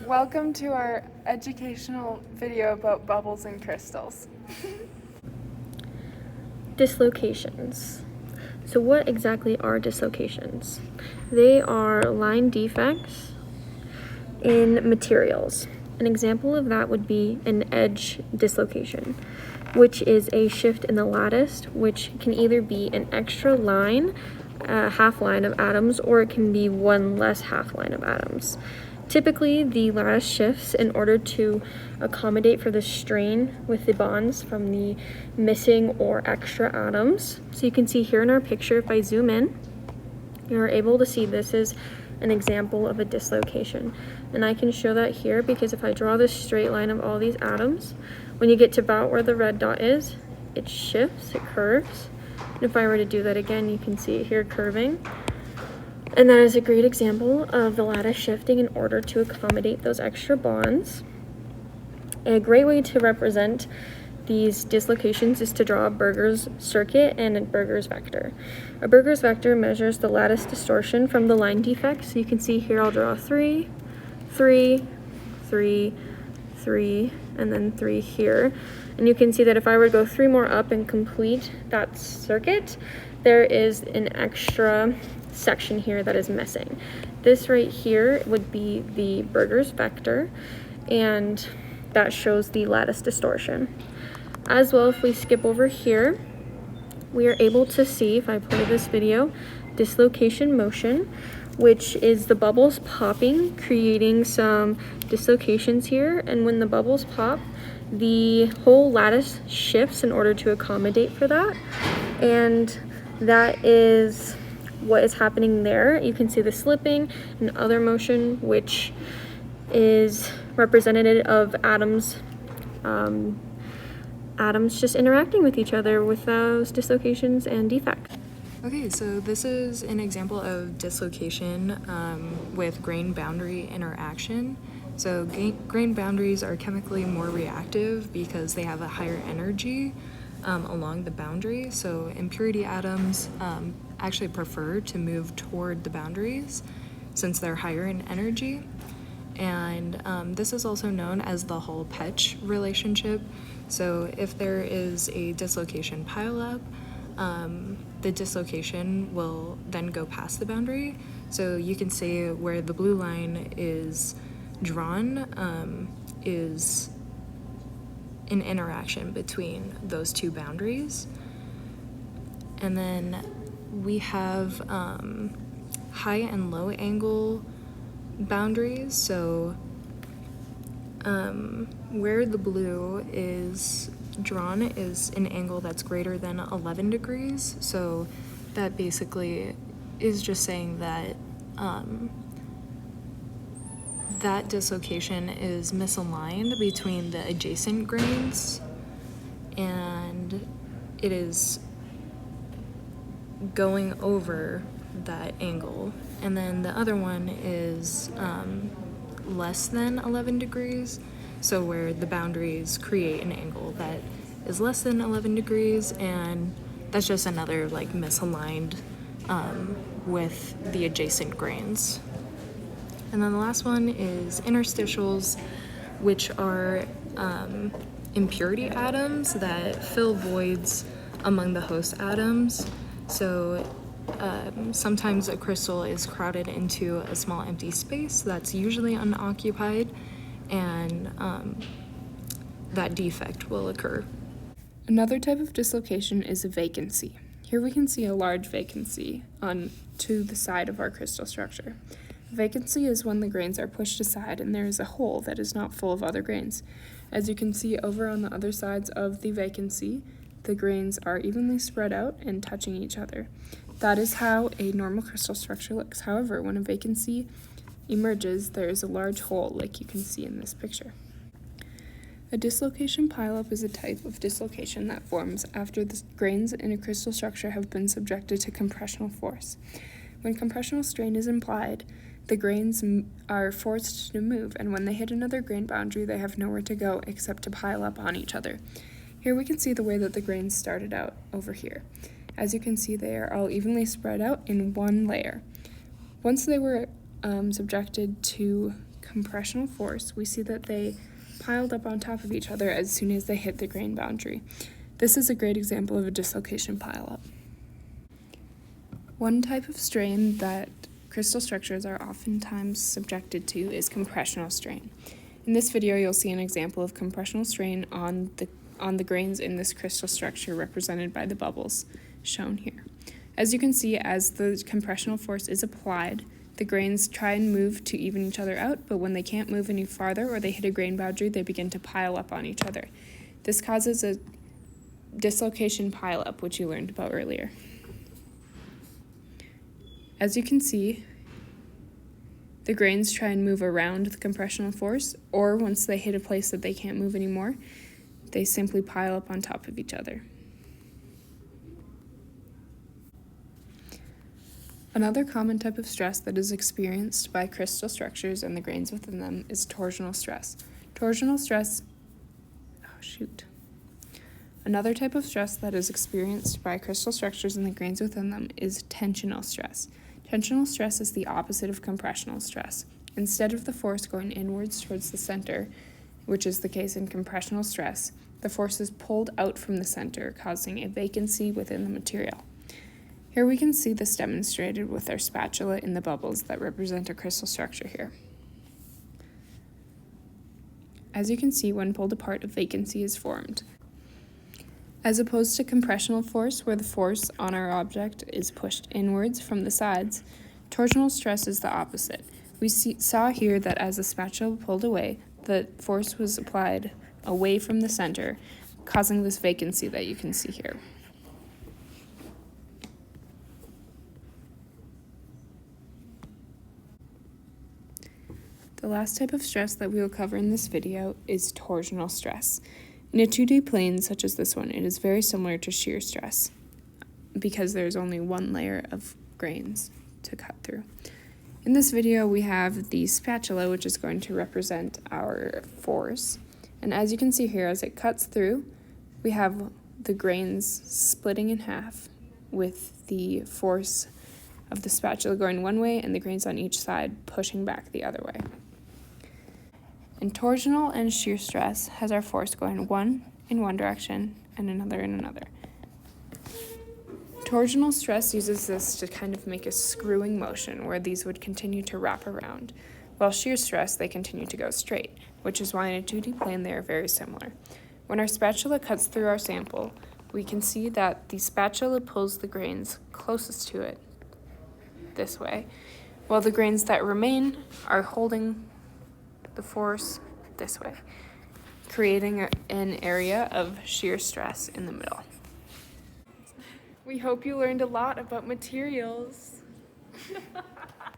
Welcome to our educational video about bubbles and crystals. Dislocations. So what exactly are dislocations? They are line defects in materials. An example of that would be an edge dislocation, which is a shift in the lattice, which can either be an extra line, a half line of atoms, or it can be one less half line of atoms. Typically, the lattice shifts in order to accommodate for the strain with the bonds from the missing or extra atoms. So you can see here in our picture, if I zoom in, you're able to see this is an example of a dislocation. And I can show that here because if I draw this straight line of all these atoms, when you get to about where the red dot is, it shifts, it curves. And if I were to do that again, you can see it here curving. And that is a great example of the lattice shifting in order to accommodate those extra bonds. A great way to represent these dislocations is to draw a Berger's circuit and a Berger's vector. A Berger's vector measures the lattice distortion from the line defects. So you can see here I'll draw 3, 3, 3, 3, and then 3 here. And you can see that if I were to go 3 more up and complete that circuit, there is an extra section here that is missing. This right here would be the Berger's vector, and that shows the lattice distortion. As well, if we skip over here, we are able to see, if I play this video, dislocation motion, which is the bubbles popping, creating some dislocations here. And when the bubbles pop, the whole lattice shifts in order to accommodate for that. And that is what is happening there. You can see the slipping and other motion, which is representative of atoms just interacting with each other with those dislocations and defects. Okay, so this is an example of dislocation with grain boundary interaction. So grain boundaries are chemically more reactive because they have a higher energy along the boundary. So impurity atoms actually prefer to move toward the boundaries since they're higher in energy. And this is also known as the Hall-Petch relationship. So if there is a dislocation pileup, the dislocation will then go past the boundary. So you can see where the blue line is drawn is an interaction between those two boundaries. And then we have high and low angle boundaries. So where the blue is drawn is an angle that's greater than 11 degrees. So that basically is just saying that that dislocation is misaligned between the adjacent grains and it is going over that angle. And then the other one is less than 11 degrees, so where the boundaries create an angle that is less than 11 degrees, and that's just another like misaligned with the adjacent grains. And then the last one is interstitials, which are impurity atoms that fill voids among the host atoms. So sometimes a crystal is crowded into a small empty space that's usually unoccupied, and that defect will occur. Another type of dislocation is a vacancy. Here we can see a large vacancy to the side of our crystal structure. A vacancy is when the grains are pushed aside and there is a hole that is not full of other grains. As you can see over on the other sides of the vacancy, the grains are evenly spread out and touching each other. That is how a normal crystal structure looks. However, when a vacancy emerges, there is a large hole like you can see in this picture. A dislocation pileup is a type of dislocation that forms after the grains in a crystal structure have been subjected to compressional force. When compressional strain is applied, the grains are forced to move, and when they hit another grain boundary, they have nowhere to go except to pile up on each other. Here we can see the way that the grains started out over here. As you can see, they are all evenly spread out in one layer. Once they were subjected to compressional force, we see that they piled up on top of each other as soon as they hit the grain boundary. This is a great example of a dislocation pileup. One type of strain that crystal structures are oftentimes subjected to is compressional strain. In this video, you'll see an example of compressional strain on the grains in this crystal structure represented by the bubbles shown here. As you can see, as the compressional force is applied, the grains try and move to even each other out, but when they can't move any farther or they hit a grain boundary, they begin to pile up on each other. This causes a dislocation pileup, which you learned about earlier. As you can see, the grains try and move around the compressional force, or once they hit a place that they can't move anymore, they simply pile up on top of each other. Another common type of stress that is experienced by crystal structures and the grains within them is torsional stress. Another type of stress that is experienced by crystal structures and the grains within them is tensional stress. Tensional stress is the opposite of compressional stress. Instead of the force going inwards towards the center, which is the case in compressional stress, the force is pulled out from the center, causing a vacancy within the material. Here we can see this demonstrated with our spatula in the bubbles that represent a crystal structure here. As you can see, when pulled apart, a vacancy is formed. As opposed to compressional force, where the force on our object is pushed inwards from the sides, torsional stress is the opposite. We saw here that as the spatula pulled away, the force was applied away from the center, causing this vacancy that you can see here. The last type of stress that we will cover in this video is torsional stress. In a 2D plane such as this one, it is very similar to shear stress because there's only one layer of grains to cut through. In this video, we have the spatula, which is going to represent our force. And as you can see here, as it cuts through, we have the grains splitting in half with the force of the spatula going one way and the grains on each side pushing back the other way. And torsional and shear stress has our force going one in one direction and another in another. Torsional stress uses this to kind of make a screwing motion where these would continue to wrap around, while shear stress, they continue to go straight, which is why in a 2D plane they are very similar. When our spatula cuts through our sample, we can see that the spatula pulls the grains closest to it this way, while the grains that remain are holding the force this way, creating an area of shear stress in the middle. We hope you learned a lot about materials.